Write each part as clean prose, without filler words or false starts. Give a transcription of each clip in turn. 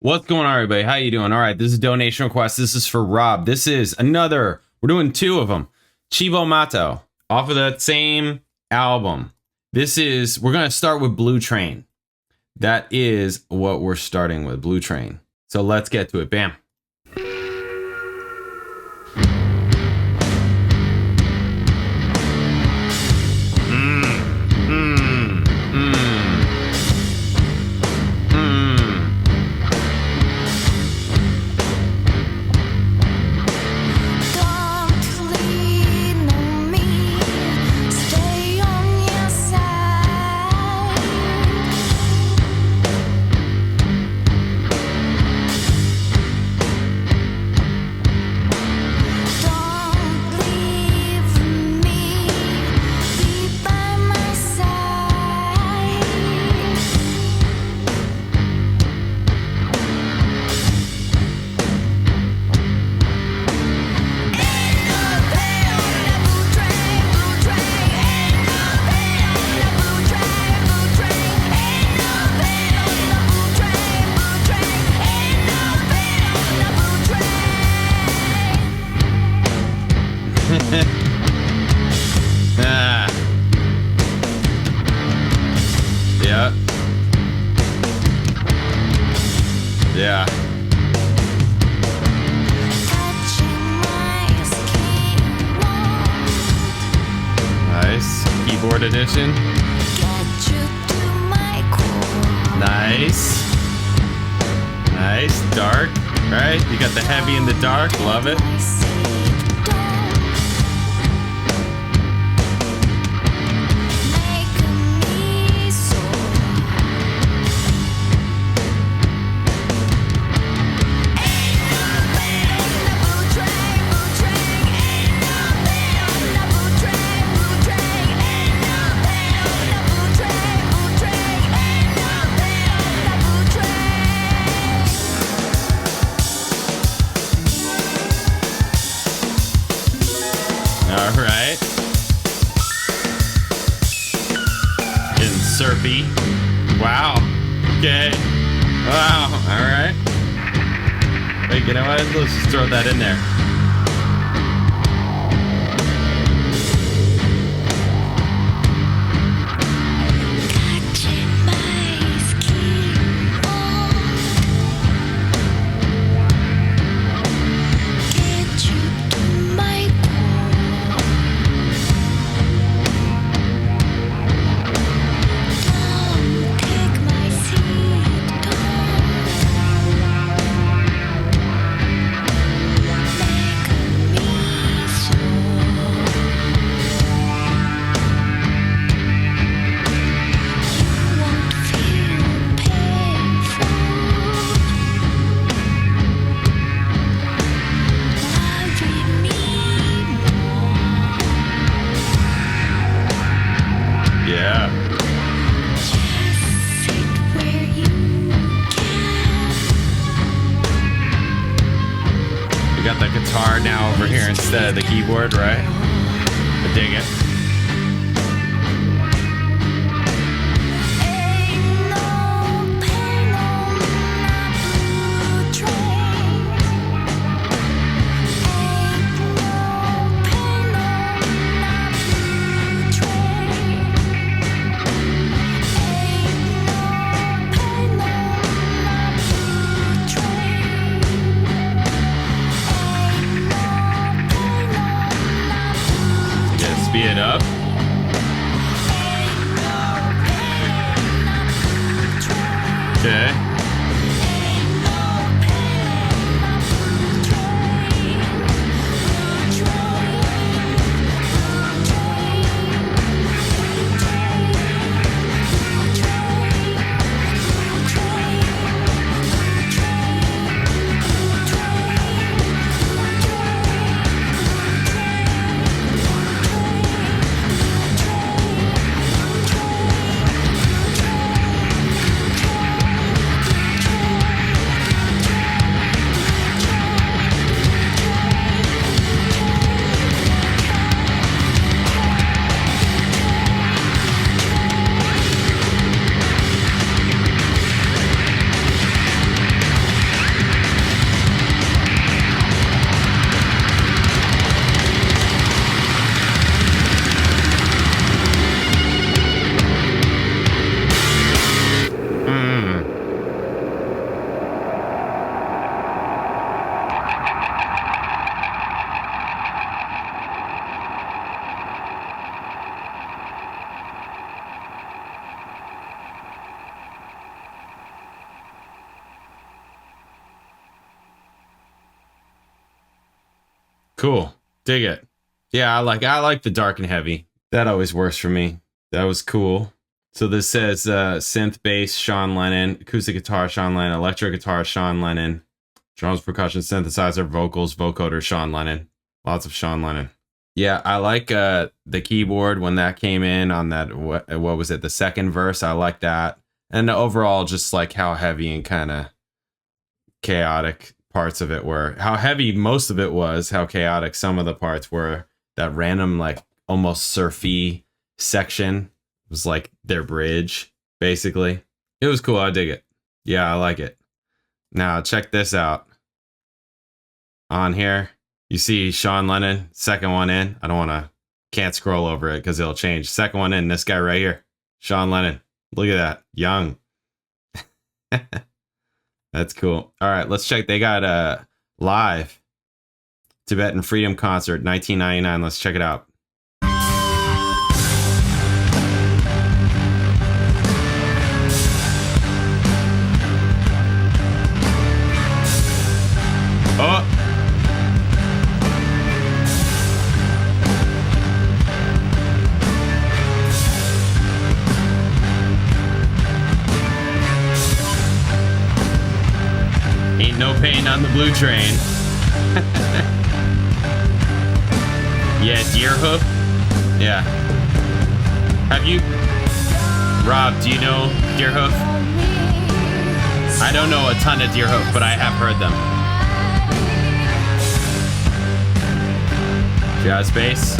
What's going on, everybody? How you doing? All right, this is donation request. This is for Rob. This is another. We're doing two of them. CIBO MATTO off of that same album. We're gonna start with Blue Train. That is what we're starting with, Blue Train. So let's get to it. Bam. Yeah. Nice. Keyboard edition. Nice. Nice. Dark. Right? You got the heavy and the dark. Love it. Alright. Getting surfy. Wow. Okay. Wow. Alright. Wait, you know what? Let's just throw that in there. Now over here instead of the keyboard, right? I dig it. Cool. Dig it. Yeah, I like the dark and heavy. That always works for me. That was cool. So this says synth bass, Sean Lennon, acoustic guitar, Sean Lennon, electric guitar, Sean Lennon, drums, percussion, synthesizer, vocals, vocoder, Sean Lennon. Lots of Sean Lennon. Yeah, I like the keyboard when that came in on that, what was it, the second verse. I like that. And the overall, just like how heavy and kind of chaotic parts of it were. How heavy most of it was, how chaotic some of the parts were. That random, like, almost surfy section was like their bridge, basically. It was cool. I dig it. Yeah, I like it. Now, check this out. On here, you see Sean Lennon, second one in. I don't want to, can't scroll over it because it'll change. Second one in, this guy right here. Sean Lennon. Look at that. Young. That's cool. All right, let's check. They got a live Tibetan Freedom Concert, 1999. Let's check it out. Oh! Ain't no pain on the blue train. Yeah, deer hoof. Yeah. Have you, Rob, do you know deer hoof? I don't know a ton of deer hoof, but I have heard them. Jazz bass.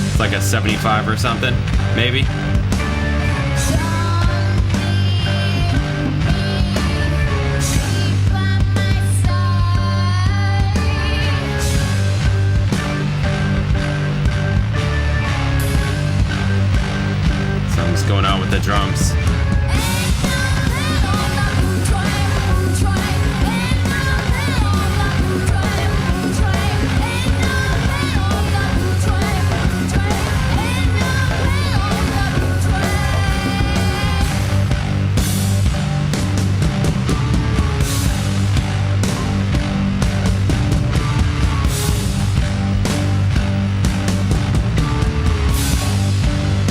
It's like a 75 or something, maybe. Something's going on with the drums.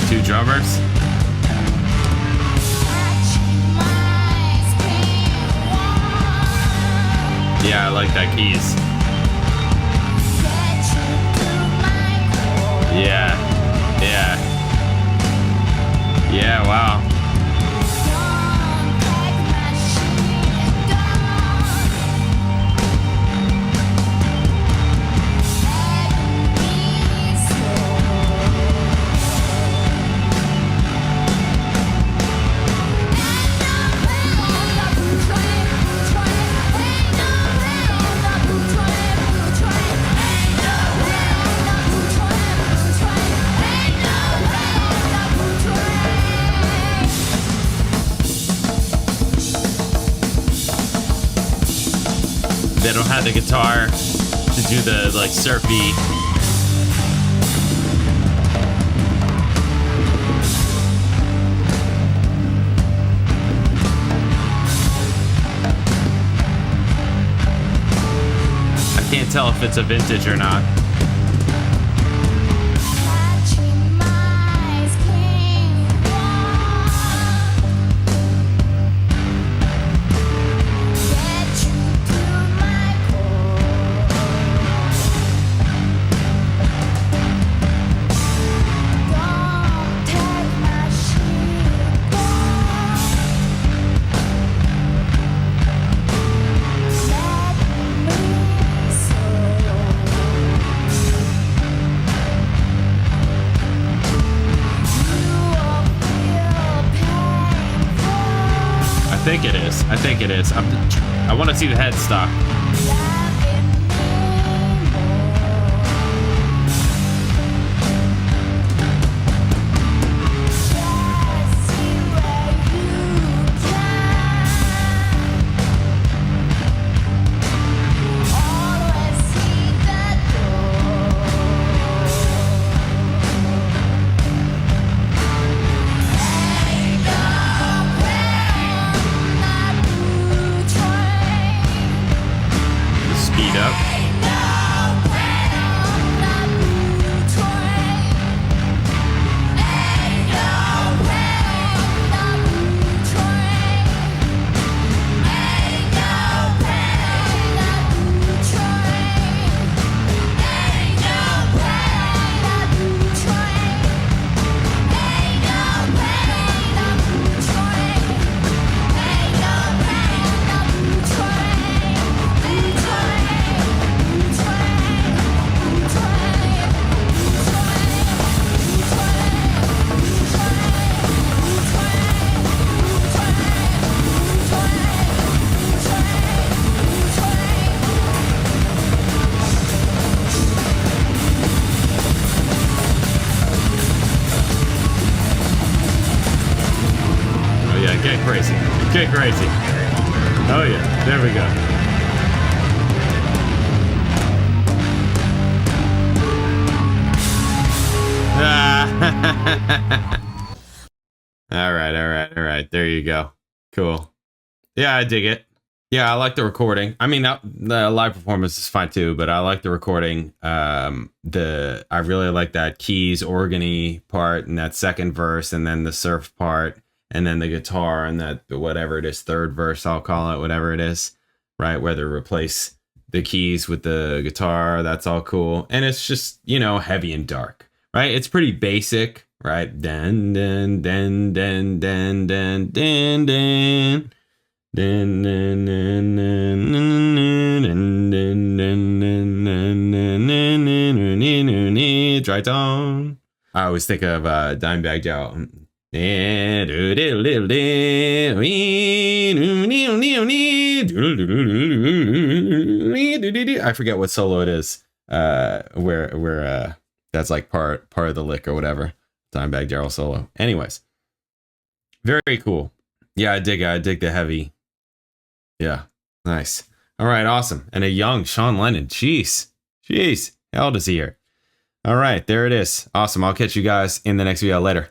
Two drummers. Yeah, I like that keys. Yeah. Yeah. Yeah, wow. They don't have the guitar to do the like surfy. I can't tell if it's a vintage or not. I think it is. I want to see the headstock. get crazy. Oh yeah, there we go. All right. There you go. Cool. Yeah, I dig it. Yeah, I like the recording. I mean, the live performance is fine too, but I like the recording. I really like that keys, organy part, and that second verse, and then the surf part, and then the guitar, and that whatever it is, third verse, I'll call it, whatever it is, right? Whether replace the keys with the guitar, that's all cool, and it's just, you know, heavy and dark, right? It's pretty basic, right? Den den den den den den den den. Dry tone. I always think of Dimebag Joe. I forget what solo it is. Where that's like part of the lick or whatever. Dimebag Darrell solo. Anyways, very cool. Yeah, I dig the heavy. Yeah, nice. All right, awesome. And a young Sean Lennon. Jeez. How old is he here? All right, there it is. Awesome. I'll catch you guys in the next video. Later.